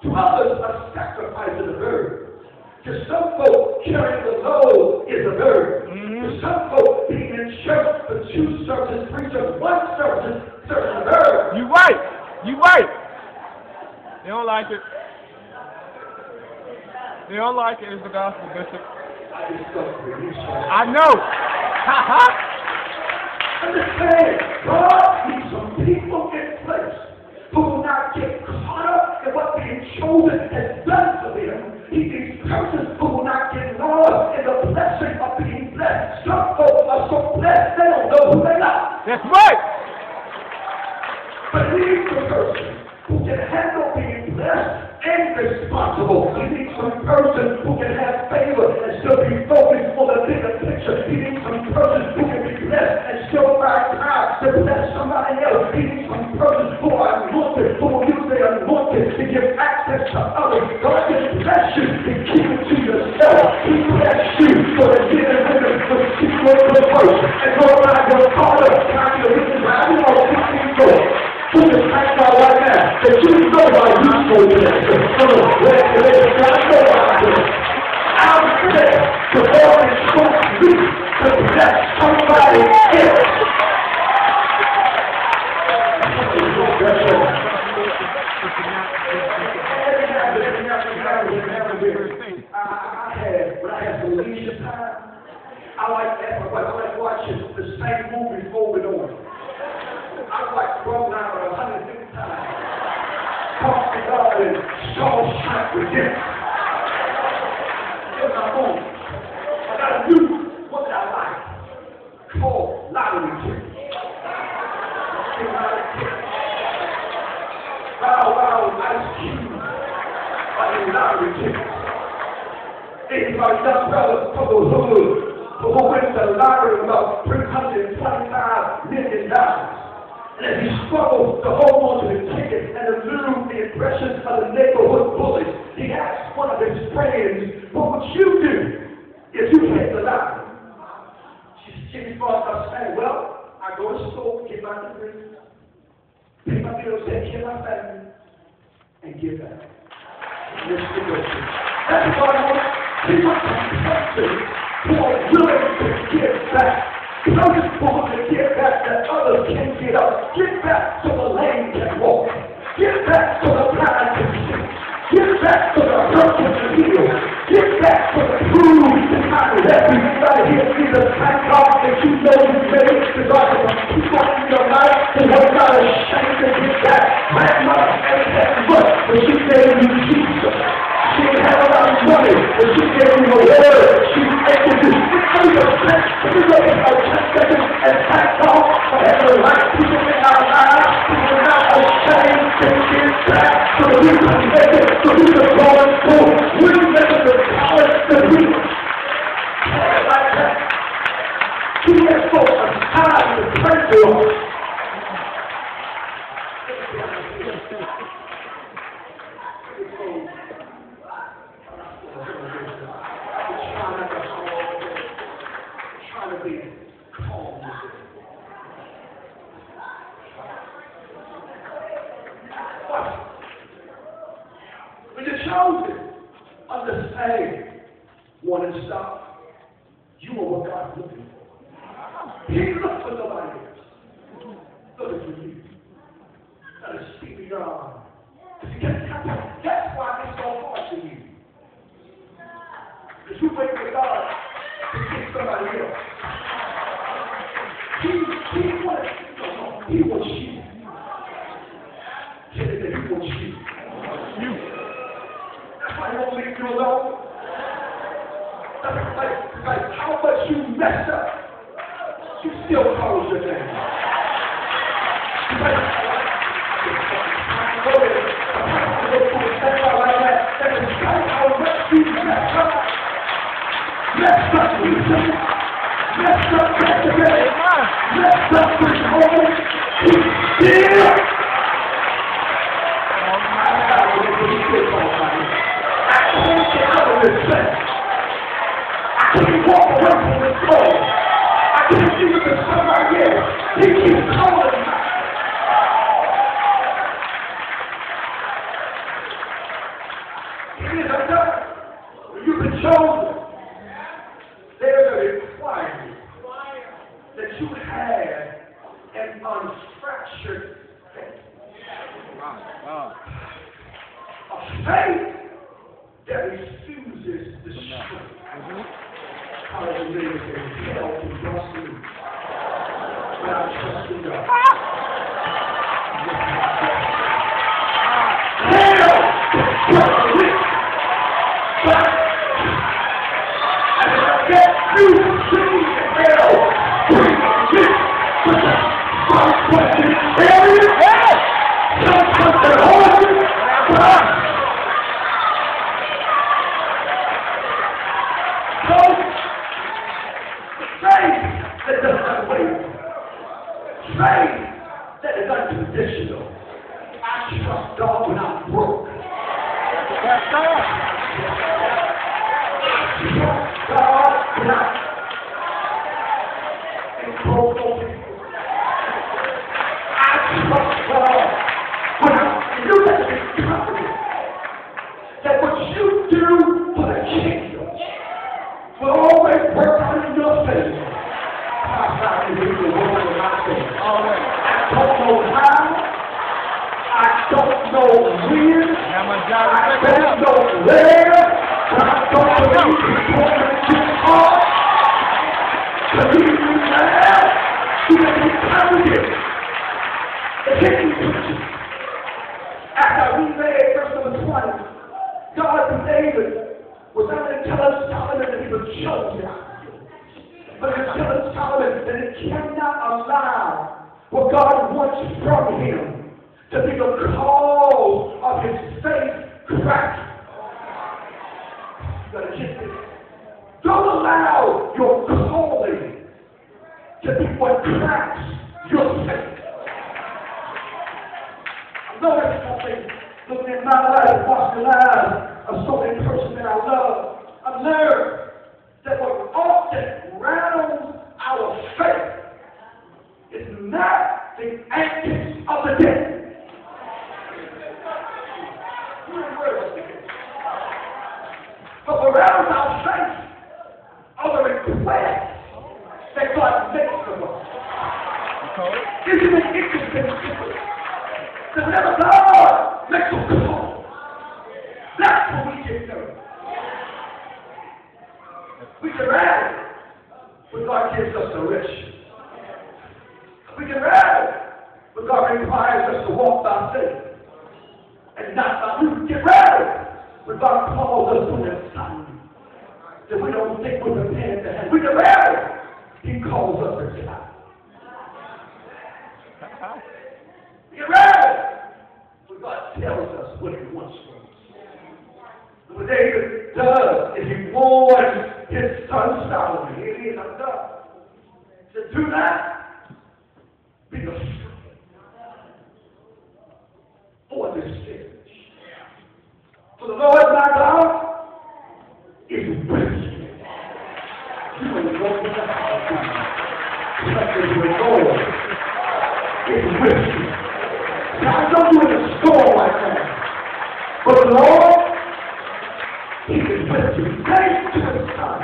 To others, a sacrifice is a burden. To some folk, carrying the load is a burden. To some folk, being in church for 2 services, 3 services, 1 service is a burden. You right. You right. They don't like it. They don't like it. It's the gospel, Bishop. I know. I'm just saying, God needs some people in place who will not get caught up in what being chosen has done for them. He needs persons who will not get lost in the blessing of being blessed. Some folks are so blessed they don't know who they are. That's right. But he needs a person who can handle being blessed and responsible. He needs some person who can have favor and still be focused on the bigger picture. He needs some person who can be blessed and still find time to bless somebody else. He needs some person who are anointed, who will use their anointing to give access to others. God can bless you and keep it to yourself. He bless you so that men and women will see your good work and go around your Father. Trying to reason why we all keep going. We just thank God right now that you know why you so blessed. I'm there to all instruct you to bless somebody else. When I had some leisure time, I like watching the same movie over and over. I like 12 hours or 150 times. Talk to God and Shawshank Redemption. In my home, I got a new one that I like called lottery tickets. Wow, Ice Cube. I mean lottery tickets. Anybody young brother from the hood who wins the lottery about $325 million. And as he struggles to hold on to the ticket and elude the impressions of the neighborhood bullies, he asks one of his friends, what would you do if you hit the lottery? She responds by saying, well, I go to school, get my degree, pay my bills, take care of my family, and give back. That's what I want. He wants a person who are willing to give back. Persons who want to give back that others can get up. Give back so the lame can walk. Give back so the blind can see. Give back so the hurt can heal. Give back so the bruised can find everybody here see the thank God that you know you made because of the people in your life who are not ashamed to give back. My mother had much, but she gave you Jesus. She didn't have a lot of money, but she gave you a word. She able to speak your sense. We look at our churches and thank God for having the right people in our lives who are not ashamed to give back so that we can make it, so we can go and school. We make it the college that we like that. He has for a time to pray for us. When you're chosen, understand, want to stop. You are what God's looking for. He looks for nobody else. Looking for you. Got to speak to your arm. That's why it's so hard for you. Because you wait for God to get somebody else. He wants you. Tell him that he wants you. That's why he won't leave you alone. That's like how much you messed up, you still calls your name. That's how much you messed up. Messed up recently. Messed up yesterday. Messed up this moment. He's still. I can't get out of this place. I can't walk away from this place. I can't see what the somebody is. He keeps calling me. It is undone. You've been chosen. There's a requirement that you have an unfractured faith. A faith that refuses the strength. Hallelujah. Hell can trust me. But I trust in God. Hell can trust me. But as I get you to hell, bring me to the first question. Area. Something holy. That does not wait. Faith that is unconditional. I trust God when I'm broke. I trust God when I'm broke. I trust God when I'm. You got to be confident that what you do for the kingdom will always work out in your favor. I don't know how, I don't know when, I don't know where, but I don't believe it's going to get hard. Believe me now, you can be confident. The history preaches. After we read verse number 20, God to David was not going to tell us Solomon that he was chosen. But it's telling Solomon that he cannot allow what God wants from him to be the cause of his faith cracking. You gotta get this. Don't allow your calling to be what cracks your faith. I know that's something looking at my life, watching the lives of so many persons that I love. I've learned that what often rattles our faith is not the antics of the day. But what rattles our faith are the requests that God makes of us. Isn't it interesting? That whenever God makes a call, that's when we get nervous. We can rattle when God gives us direction. We can rattle when God requires us to walk by faith and not by faith. We can rattle when God calls us to an assignment that we don't think we're prepared to have. We can rattle. He calls us to die. We can rattle when God tells us what He wants from us. What David does is he warns his son Solomon. Here is undone. He said, do not be afraid for this sin. For the Lord my God is with you. You will go to the house. Because the Lord is with you. Now I know you're in a storm right now. But the Lord, He is with you. Thanks to the Son.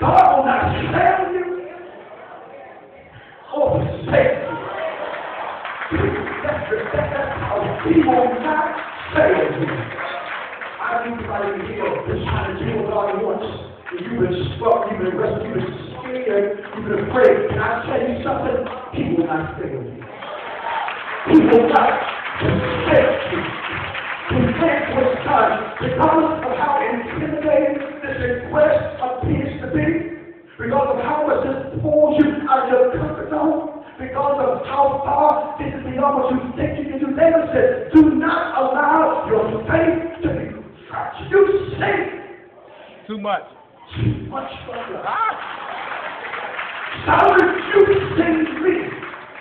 God will not fail you or forsake you. That's how He will not fail you. I need somebody here that's trying to do what God wants. And you've been struck, you've been rescued, you've been scared, you've been afraid. Can I tell you something? He will not fail you. He will not forsake you. He thanks for His Son, regardless of how intimidating this request appears to be, because of how much this pulls you out of your comfort zone, because of how far this is beyond what you think you can do. David said, do not allow your faith to be fractured. You say too much. Too much for God. Solomon, you saved me.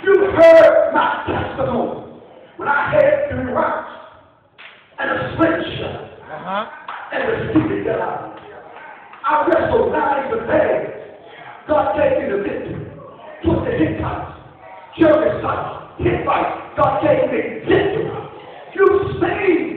You heard my testimony when I had 3 rocks and a slingshot and a stupid God. I wrestled 9 to bed. God gave me the victory. Put the Hittites, Jerubites, Hivites. God gave me victory. You saved